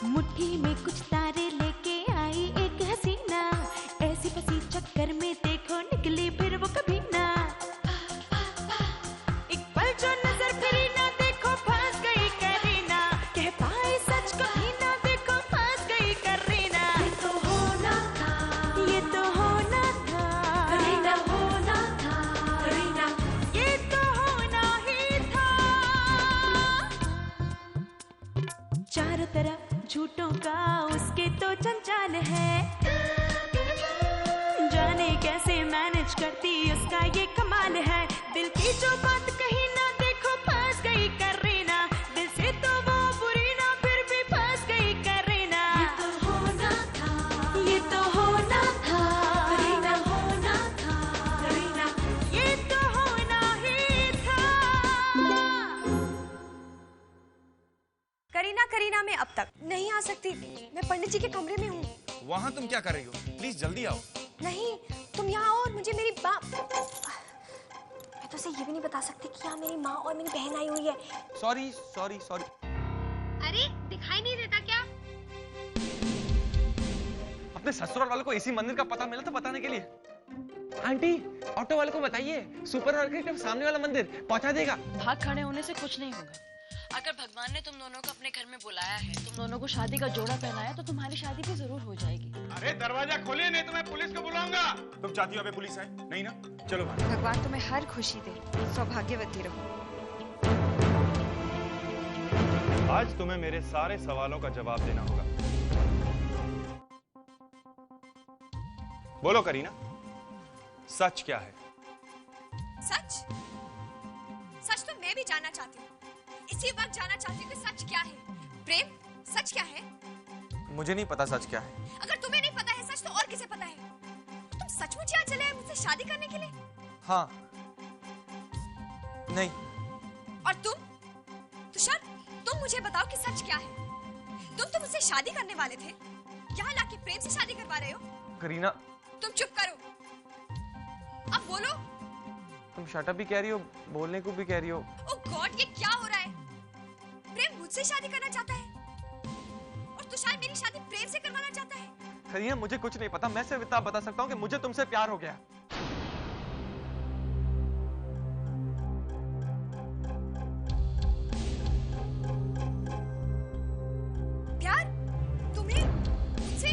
मुट्ठी में कुछ तारे लेके आई एक हसीना, ऐसी फंसी चक्कर में देखो निकली फिर वो कभी ना। एक पल जो नजर फिरी ना देखो फंस गई करीना, कह पाए सच कभी ना देखो फंस गई करीना। ये तो होना था, ये तो होना था करीना, होना था करीना, ये तो होना ही था। चारों तरफ झूठों का उसके तो जंजाल है, जाने कैसे मैनेज करती उसका ये कमाल है। दिल की जो बात कही ना देखो फंस गई करीना, दिल से तो वो बुरी ना फिर भी फंस गई करीना। ये तो होना था, ये तो होना था करीना, होना था करीना, ये तो होना ही था। करीना करीना मैं अब तक नहीं आ सकती, मैं पंडित जी के कमरे में हूँ। वहाँ तुम क्या कर रही हो? प्लीज जल्दी आओ। नहीं, तुम यहाँ आओ और मुझे मेरी मैं तो उसे ये भी नहीं बता सकती कि यहाँ मेरी माँ और मेरी बहन आई हुई है। Sorry sorry sorry. अरे दिखाई नहीं देता क्या? अपने ससुराल वालों को इसी मंदिर का पता मिला था बताने के लिए। आंटी ऑटो वाले को बताइए, सुपरमार्केट के सामने वाला मंदिर पहुंचा देगा। भाग खड़े होने से कुछ नहीं होगा। अगर भगवान ने तुम दोनों को अपने घर में बुलाया है, तुम दोनों को शादी का जोड़ा पहनाया, तो तुम्हारी शादी भी जरूर हो जाएगी। अरे दरवाजा खोलिए नहीं तो मैं पुलिस को बुलाऊंगा। तुम चाहती हो अबे पुलिस आए? नहीं ना, चलो भाई। भगवान तुम्हें हर खुशी दे, सौभाग्यवती रहो। आज तुम्हें मेरे सारे सवालों का जवाब देना होगा। बोलो करीना, सच क्या है? सच? सच तो मैं भी जानना चाहती हूँ, इसी वक्त जानना चाहती हूँ कि सच क्या है। प्रेम, सच क्या है? मुझे नहीं पता सच क्या है। अगर तुम्हें नहीं पता है सच तो और किसे पता है? तुम सचमुच यहाँ चले हैं मुझसे शादी करने के लिए? हाँ। नहीं। और तुम? तुषार, तुम मुझे बताओ कि सच क्या है? तुम तो मुझसे शादी करने वाले थे, यहाँ लाके प्रेम से शादी करवा रहे हो? करीना तुम चुप करो, अब बोलो। तुम शटअप भी कह रही हो, बोलने को भी कह रही हो। ओह गॉड, ये क्या हो रहा है? प्रेम मुझसे शादी करना चाहता है और तुषार मेरी शादी प्रेम से करवाना चाहता है। करीना मुझे कुछ नहीं पता, मैं सिर्फ इतना बता सकता हूँ कि मुझे तुमसे प्यार हो गया। प्यार? तुम्हें मुझसे?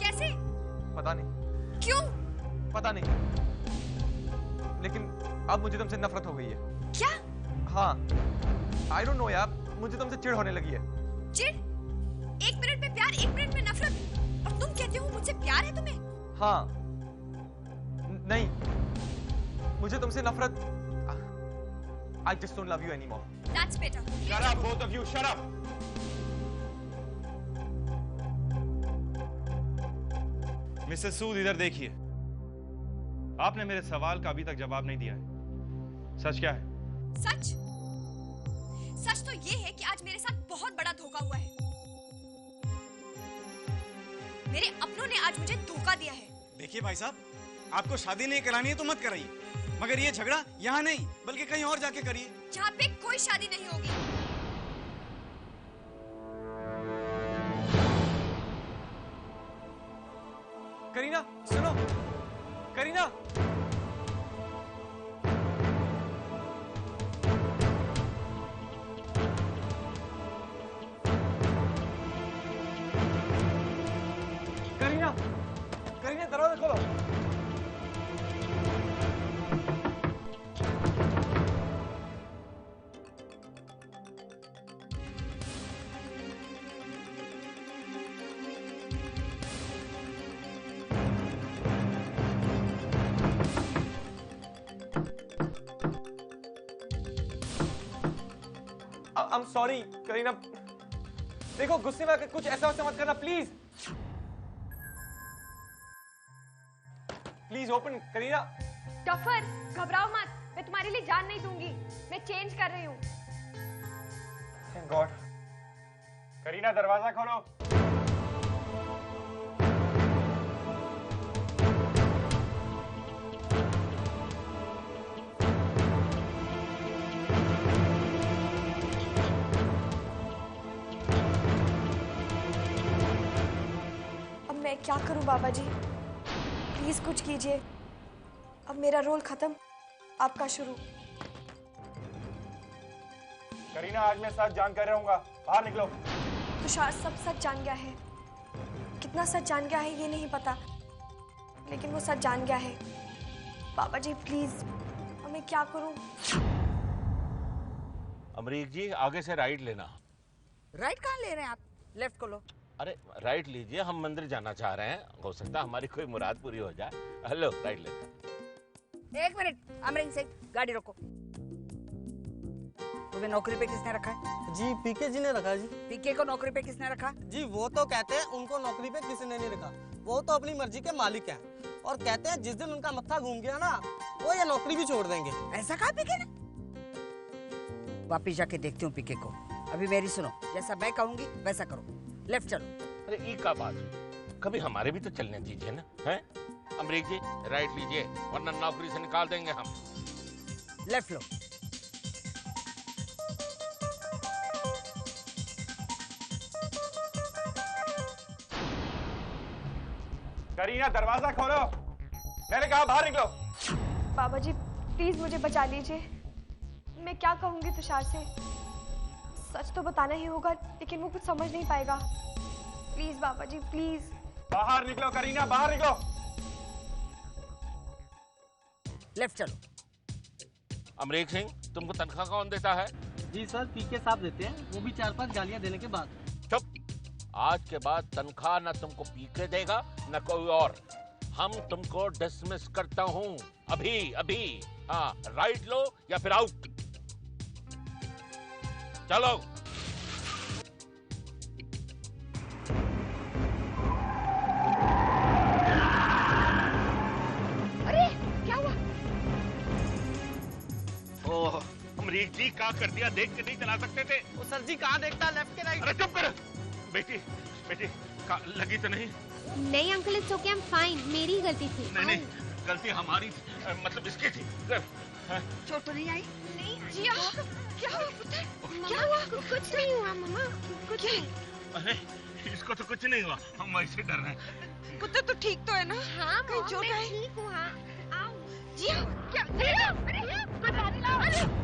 कैसे? पता नहीं। क्यों? पता नहीं, लेकिन अब मुझे तुमसे नफरत हो गई है। क्या? हाँ, I don't know यार, मुझे तुमसे चिढ़ होने लगी है। चिढ़? 1 मिनट में प्यार, 1 मिनट में नफरत, और तुम कहते हो मुझसे प्यार है तुम्हें? हाँ। नहीं, मुझे तुमसे नफरत। I just don't love you anymore. That's better. Shut up, both of you, shut up. Mrs Sood, इधर देखिए। आपने मेरे सवाल का अभी तक जवाब नहीं दिया है। सच क्या है? सच? सच तो ये है कि आज मेरे साथ बहुत बड़ा धोखा हुआ है। मेरे अपनों ने आज मुझे धोखा दिया है। देखिए भाई साहब, आपको शादी नहीं करानी है तो मत कराइए, मगर ये झगड़ा यहाँ नहीं बल्कि कहीं और जाके करिए। जहाँ पे कोई शादी नहीं होगी। करीना सुनो, करीना। करीना, करीना दरवाजा खोलो। I'm sorry, Kareena. देखो गुस्से में आकर कुछ ऐसा वैसा मत करना please. Please open Kareena. Tougher, घबराओ मत, मैं तुम्हारे लिए जान नहीं दूंगी। मैं चेंज कर रही हूँ। Thank God। करीना दरवाजा खोलो। क्या करूं बाबा जी, प्लीज कुछ कीजिए। अब मेरा रोल खत्म, आपका शुरू। करीना, आज मैं सच जान कर रहूंगा, बाहर निकलो। तुषार सब सच जान गया है। कितना सच जान गया है ये नहीं पता, लेकिन वो सच जान गया है। बाबा जी प्लीज, अब मैं क्या करूं? अमरीक जी, आगे से राइट लेना। राइट कहाँ ले रहे हैं आप? लेफ्ट को लो। अरे राइट लीजिए, हम मंदिर जाना चाह रहे हैं, हो सकता है हमारी कोई मुराद पूरी हो जाए। हेलो, राइट लेते। एक मिनट, अमरिंदर सिंह गाड़ी रोको। तुम्हें नौकरी पे किसने रखा है? जी पीके जी ने रखा जी। पीके को नौकरी पे किसने रखा? जी वो तो कहते हैं उनको नौकरी पे किसी ने नहीं रखा, वो तो अपनी मर्जी के मालिक हैं और कहते हैं जिस दिन उनका मत्था घूम गया ना, वो ये नौकरी भी छोड़ देंगे। ऐसा कहा पीके ने? वापिस जाके देखती हूँ पीके को। अभी मेरी सुनो, जैसा मैं कहूंगी वैसा करो। लेफ्ट चलो। अरे ई का बात, कभी हमारे भी तो चलने दीजिए ना। हैं अमरीक जी, राइट लीजिए वरना नौकरी से निकाल देंगे हम। लेफ्ट लो। करीना, दरवाजा खोलो, मैंने कहा बाहर निकलो। बाबा जी प्लीज मुझे बचा लीजिए। मैं क्या कहूंगी तुषार से? सच तो बताना ही होगा, लेकिन वो कुछ समझ नहीं पाएगा। प्लीज बाबा जी प्लीज। बाहर निकलो करीना, बाहर निकलो। लेफ्ट चलो। अमरीक सिंह, तुमको तनख्वाह कौन देता है? जी सर, पीके साहब देते हैं, वो भी 4-5 गालियां देने के बाद। चुप, आज के बाद तनख्वाह न तुमको पीके देगा न कोई और। हम तुमको डिसमिस करता हूँ अभी अभी। हाँ, राइट लो या फिर आउट। चलो। अरे क्या हुआ? ओह, अमरीक जी क्या कर दिया, देख के नहीं चला सकते थे? वो सर जी कहाँ देखता है, लेफ्ट के राइट? अरे चुप कर। बेटी बेटी, लगी तो नहीं? नहीं uncle, it's okay, I am fine. मेरी ही गलती थी। नहीं नहीं, गलती हमारी थी, मतलब इसकी थी। चोट तो नहीं आई? नहीं जिया, क्या हुआ पुत्र? क्या हुआ? कुछ नहीं हुआ मम्मा, कुछ नहीं। अरे इसको तो कुछ नहीं हुआ, हम वैसे डर रहे हैं। पुत्र तो ठीक तो है ना? हाँ कहीं मॉम, चोट मैं आई? ठीक हूँ। हाँ, आओ। जिया क्या? अरे बता रही।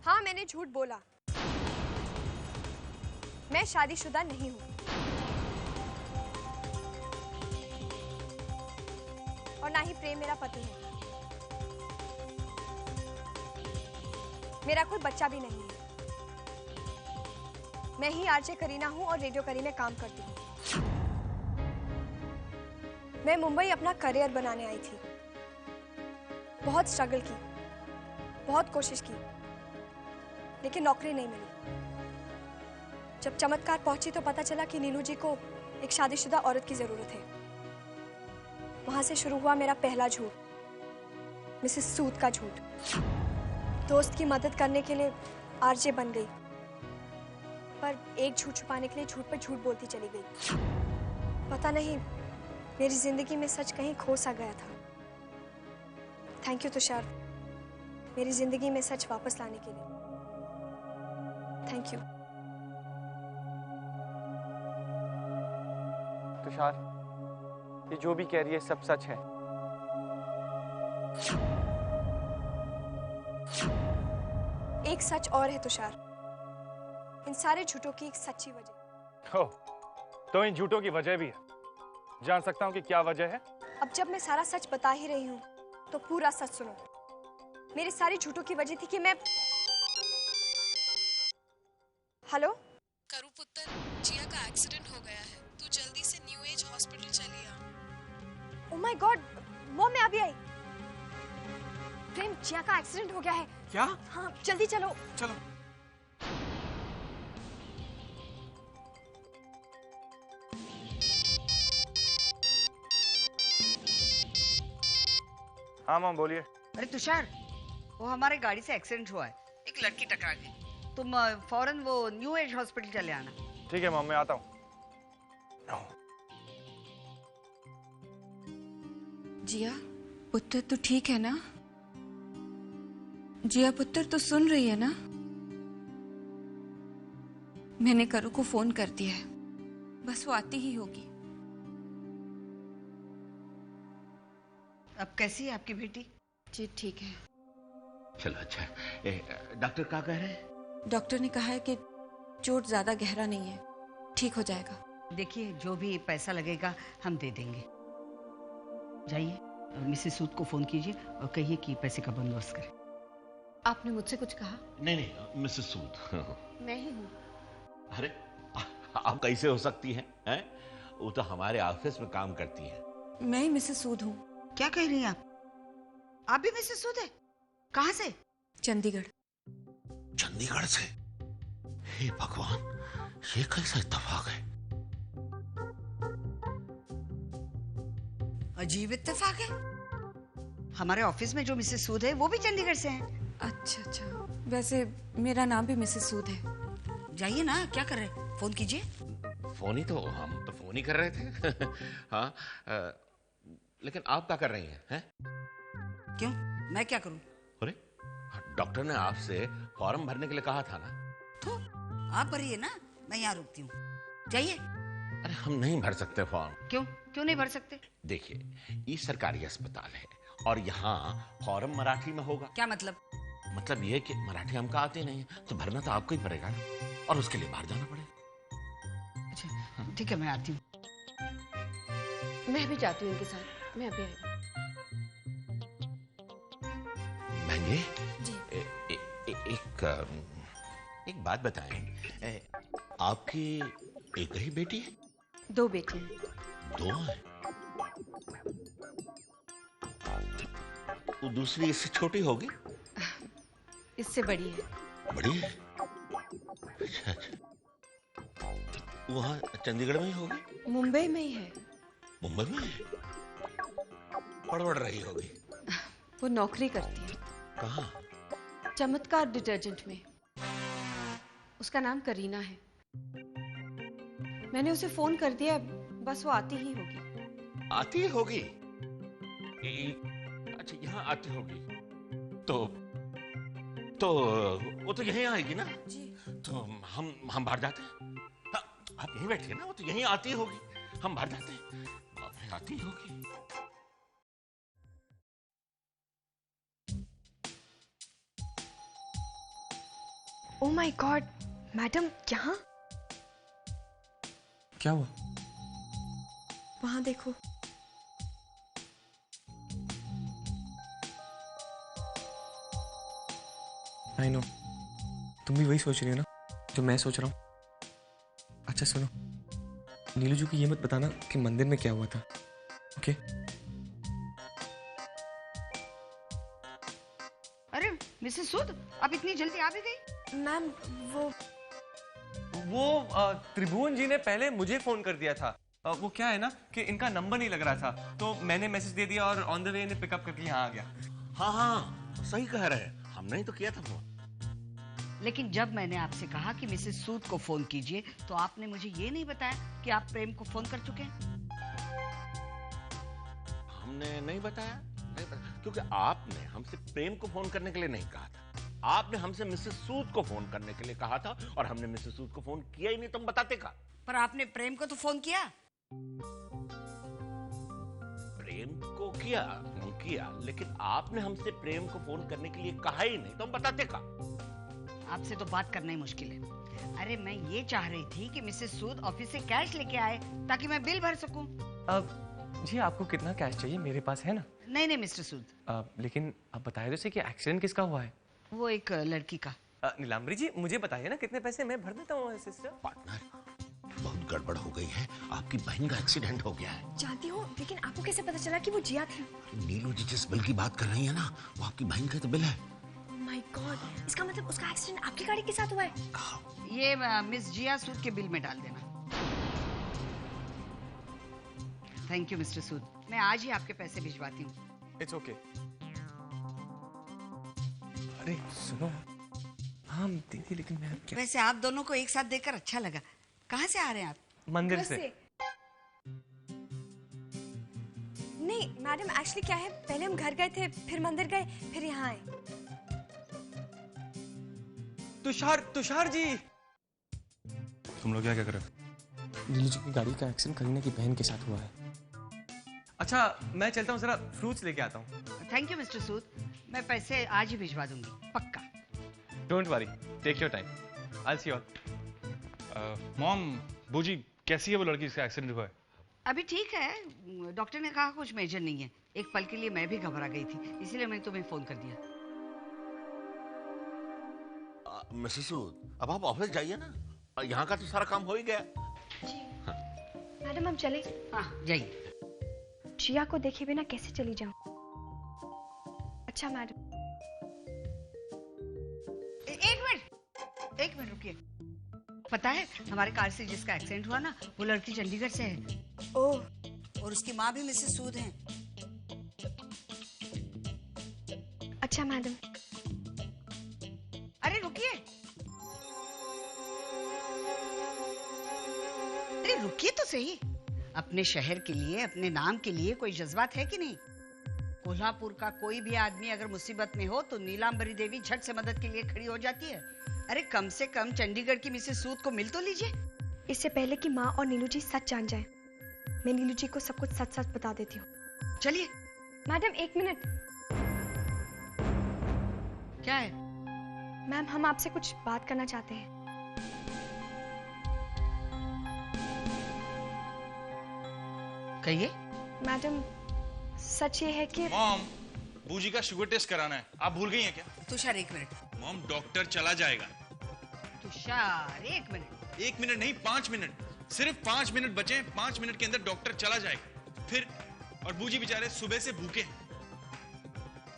हाँ, मैंने झूठ बोला। मैं शादीशुदा नहीं हूँ और ना ही प्रेम मेरा पति है। मेरा कोई बच्चा भी नहीं है। मैं ही आरजे करीना हूँ और रेडियो करी में काम करती हूँ। मैं मुंबई अपना करियर बनाने आई थी। बहुत स्ट्रगल की, बहुत कोशिश की, लेकिन नौकरी नहीं मिली। जब चमत्कार पहुंची तो पता चला कि नीलू जी को एक शादीशुदा औरत की जरूरत है। वहां से शुरू हुआ मेरा पहला झूठ, मिसेस सूद का झूठ। दोस्त की मदद करने के लिए आरजे बन गई, पर एक झूठ छुपाने के लिए झूठ पर झूठ बोलती चली गई। पता नहीं मेरी जिंदगी में सच कहीं खो सा गया था। थैंक यू तुषार, मेरी जिंदगी में सच वापस लाने के लिए। थैंक यू तुषार, ये जो भी कह रही है सब सच है। एक सच और है तुषार, इन सारे झूठों की एक सच्ची वजह। हो, तो इन झूठों की वजह भी है। जान सकता हूँ कि क्या वजह है? अब जब मैं सारा सच बता ही रही हूँ तो पूरा सच सुनो। मेरे सारे झूठों की वजह थी कि मैं। हेलो करू पुत्र, जिया माय गॉड, मॉम मैं अभी आई। प्रेम, जिया का एक्सीडेंट हो गया है। क्या? हाँ जल्दी चलो। चलो। हाँ मॉम बोलिए। अरे तुषार, वो हमारे गाड़ी से एक्सीडेंट हुआ है, एक लड़की टकरा गई। तुम फौरन वो न्यू एज हॉस्पिटल चले आना। ठीक है मॉम, मैं आता हूँ। जिया पुत्र तो ठीक है ना? जिया पुत्र तो सुन रही है ना? मैंने करू को फोन कर दिया है, बस वो आती ही होगी। अब कैसी है आपकी बेटी? जी ठीक है। चलो अच्छा। डॉक्टर क्या कह रहे हैं? डॉक्टर ने कहा है कि चोट ज्यादा गहरा नहीं है, ठीक हो जाएगा। देखिए जो भी पैसा लगेगा हम दे देंगे। जाइए, मिसेस सूद को फोन कीजिए और कहिए कि पैसे का बंदोबस्त करें। आपने मुझसे कुछ कहा? नहीं मिसेस सूद। मैं ही हूँ। अरे आप कैसे हो सकती हैं? हैं? वो तो हमारे ऑफिस में काम करती हैं। मैं ही मिसेस सूद हूँ। क्या कह रही हैं आप? आप भी मिसेस सूद है? कहाँ से? चंडीगढ़। चंडीगढ़ से? हे भगवान, ये कैसा इत्तेफाक है? अजीब इत्तेफाक है। हमारे ऑफिस में जो मिसेस सूद है वो भी चंडीगढ़ से हैं। अच्छा अच्छा, वैसे मेरा नाम भी मिसेस सूद है। जाइए ना, क्या कर रहे? फोन कीजिए। फोन ही तो, हम तो फोन ही कर रहे थे। हाँ, लेकिन आप क्या कर रही हैं? क्यों, मैं क्या करूं? अरे डॉक्टर ने आपसे फॉर्म भरने के लिए कहा था ना। तो आप भरिए ना, मैं यहाँ रुकती हूँ। जाइए। अरे हम नहीं भर सकते फॉर्म। क्यों क्यों नहीं भर सकते? देखिए, ये सरकारी अस्पताल है और यहाँ फॉर्म मराठी में होगा। क्या मतलब? मतलब ये कि मराठी हमको आती नहीं है, तो भरना तो आपको ही पड़ेगा ना, और उसके लिए बाहर जाना पड़ेगा। अच्छा ठीक है, मैं आती हूँ। मैं भी जाती हूँ उनके साथ। मैं अभी आई। बहन जी। एक बात बताएं, आपकी एक ही बेटी है? 2 बेटी हैं। 2 है? वो दूसरी इससे छोटी होगी? इससे बड़ी है। बड़ी है? अच्छा अच्छा। वहाँ चंडीगढ़ में ही होगी? मुंबई में ही है। मुंबई में है? पढ़ रही होगी? वो नौकरी करती है। कहाँ? चमत्कार डिटर्जेंट में। उसका नाम करीना है। मैंने उसे फोन कर दिया, बस वो आती ही होगी। आती होगी? अच्छा यहाँ आती होगी तो वो तो यहीं आएगी ना? जी। तो हम बाहर जाते हैं। हाँ, आप यहीं बैठिए ना, वो तो यहीं आती होगी, हम बाहर जाते हैं। बाप, आती होगी। ओह माय गॉड, मैडम यहाँ? क्या हुआ? वहां देखो। आई नो, तुम भी वही सोच रही हो ना जो मैं सोच रहा हूँ। अच्छा सुनो, नीलू जी को ये मत बताना कि मंदिर में क्या हुआ था, ओके? अरे मिसेस सूद, आप इतनी जल्दी आ भी गई? मैम वो त्रिभुवन जी ने पहले मुझे फोन कर दिया था। वो क्या है ना कि इनका नंबर नहीं लग रहा था, तो मैंने मैसेज दे दिया और ऑन द वे इन्हें पिकअप करके यहाँ आ गया। हाँ हाँ सही कह रहे हैं, हमने ही तो किया था फोन। लेकिन जब मैंने आपसे कहा कि मिसेस सूद को फोन कीजिए तो आपने मुझे ये नहीं बताया कि आप प्रेम को फोन कर चुके हैं। हमने नहीं बताया, क्योंकि आपने हमसे प्रेम को फोन करने के लिए नहीं कहा था। आपने हमसे मिसेस सूद को फोन करने के लिए कहा था और हमने मिसेस सूद को फोन किया ही नहीं, तुम बताते का। पर आपने प्रेम को तो फोन किया। प्रेम को किया, लेकिन आपने हमसे प्रेम को फोन करने के लिए कहा ही नहीं, तुम बताते का। आपसे तो बात करना ही मुश्किल है। अरे मैं ये चाह रही थी कि मिसेस सूद ऑफिस से कैश लेके आए ताकि मैं बिल भर सकूं। जी आपको कितना कैश चाहिए? मेरे पास है ना। नहीं मिस्टर सूद। लेकिन आप बताए तो कि एक्सीडेंट किसका हुआ है? वो एक लड़की का। नीलांबरी जी मुझे बताइए ना कितने पैसे मैं भर देता हूँ सिस्टर। पार्टनर बहुत गड़बड़ हो गई है। आपकी बहन का एक्सीडेंट हो गया है। जानती हूँ, लेकिन आपको कैसे पता चला कि वो जिया थी? नीलू जी जिस बिल की बात कर रही है ना, वो आपकी बहन का तो बिल है। माय गॉड, इसका मतलब उसका एक्सीडेंट आपकी गाड़ी के साथ हुआ है? ये मिस जिया सूद के बिल में डाल देना। थैंक यू मिस्टर सूद, मैं आज ही आपके पैसे भिजवाती हूँ। It's okay. अरे सुनो, हाँ दीदी, लेकिन मैं क्या... वैसे आप दोनों को एक साथ देखकर अच्छा लगा। कहाँ से आ रहे हैं आप? मंदिर से। नहीं मैडम, एक्चुअली क्या है, पहले हम घर गए थे, फिर मंदिर गए, फिर यहाँ आए। तुषार जी, तुम लोग क्या कर रहे हो? नीलू जी की गाड़ी का एक्सीडेंट करीना की बहन के साथ हुआ है। अच्छा मैं चलता हूँ, जरा फ्रूट्स लेके आता हूँ। थैंक यू मिस्टर सूद, मैं पैसे आज ही भिजवा दूंगी, पक्का। Don't worry, take your time, I will see you all. Mom, बूजी कैसी है वो लड़की जिसका एक्सीडेंट हुआ है? अभी ठीक है, डॉक्टर ने कहा कुछ मेजर नहीं है। एक पल के लिए मैं भी घबरा गई थी, इसीलिए मैंने तुम्हें फोन कर दिया। मिसेस सूद, अब आप ऑफिस जाइए ना, यहाँ का तो सारा काम हो ही गया। मैडम हम चले? हाँ जाइए। जिया को देखे बिना कैसे चली जाऊं? अच्छा मैडम। एक मिनट रुकिए। पता है हमारे कार से जिसका एक्सीडेंट हुआ ना, वो लड़की चंडीगढ़ से है। ओह, और उसकी माँ भी मिसेस सूद हैं। अच्छा मैडम। अरे रुकिए, अरे रुकिए तो सही। अपने शहर के लिए, अपने नाम के लिए कोई जज्बात है कि नहीं? कोल्हापुर का कोई भी आदमी अगर मुसीबत में हो तो नीलांबरी देवी झट से मदद के लिए खड़ी हो जाती है। अरे कम से कम चंडीगढ़ की मिसेस सूद को मिल तो लीजिए। इससे पहले कि माँ और नीलू जी सच जान जाए, मैं नीलू जी को सब कुछ सच सच बता देती हूँ। चलिए। मैडम एक मिनट। क्या है? मैम हम आपसे कुछ बात करना चाहते हैं। कहिए। मैडम सच ये है कि मॉम, बूजी का शुगर टेस्ट कराना है, आप भूल गई हैं क्या? तुषार एक मिनट। मॉम डॉक्टर चला जाएगा। तुषार एक मिनट। 1 मिनट नहीं, 5 मिनट, सिर्फ 5 मिनट बचे। 5 मिनट के अंदर डॉक्टर चला जाएगा। फिर और बूजी बेचारे सुबह से भूखे हैं।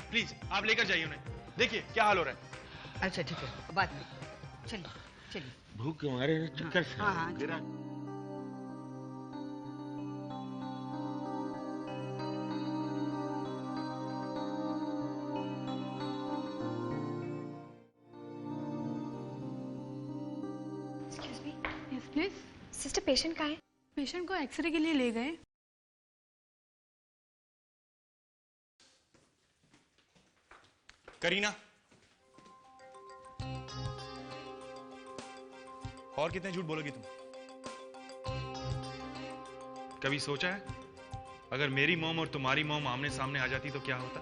प्लीज आप लेकर जाइए उन्हें, देखिए क्या हाल हो रहा है। अच्छा ठीक है, बात नहीं। चलिए चलिए। भूख के मारे चक्कर से हाँ, हाँ, गिरा। सिस्टर पेशेंट कहाँ है? पेशेंट को एक्सरे के लिए ले गए। करीना, और कितने झूठ बोलोगी तुम? कभी सोचा है अगर मेरी मॉम और तुम्हारी मॉम आमने सामने आ जाती तो क्या होता?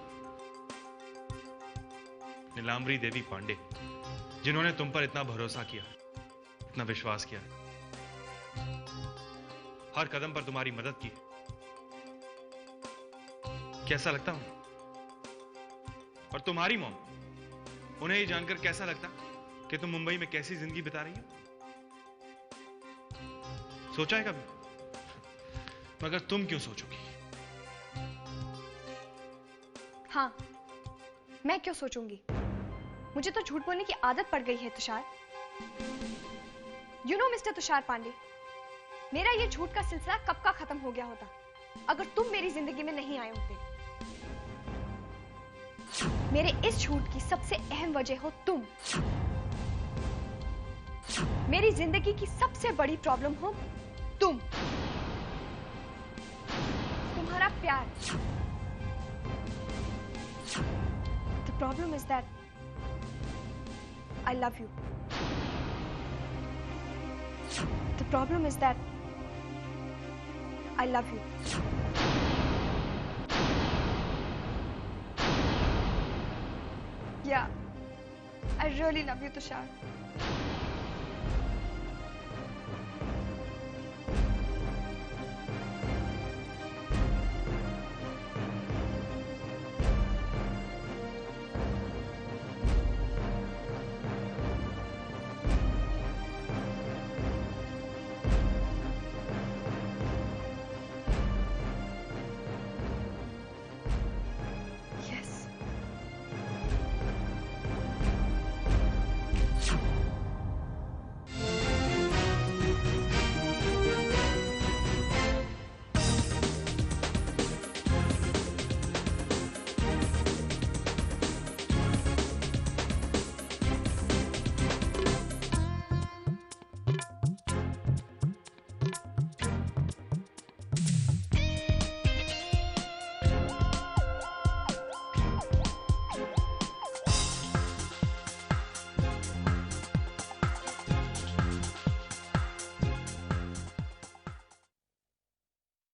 नीलांबरी देवी पांडे, जिन्होंने तुम पर इतना भरोसा किया, इतना विश्वास किया, हर कदम पर तुम्हारी मदद की, कैसा लगता हूं? और तुम्हारी मॉम, उन्हें ये जानकर कैसा लगता कि तुम मुंबई में कैसी जिंदगी बिता रही हो? सोचा है कभी? मगर तुम क्यों सोचोगी? हाँ, मैं क्यों सोचूंगी? मुझे तो झूठ बोलने की आदत पड़ गई है Tushar. You know mister Tushar Pandey, मेरा ये झूठ का सिलसिला कब का खत्म हो गया होता अगर तुम मेरी जिंदगी में नहीं आए होते। मेरे इस झूठ की सबसे अहम वजह हो तुम। मेरी जिंदगी की सबसे बड़ी प्रॉब्लम हो तुम, तुम्हारा प्यार। The problem is that I love you. The problem is that I love you. Yeah, I really love you, Tushar.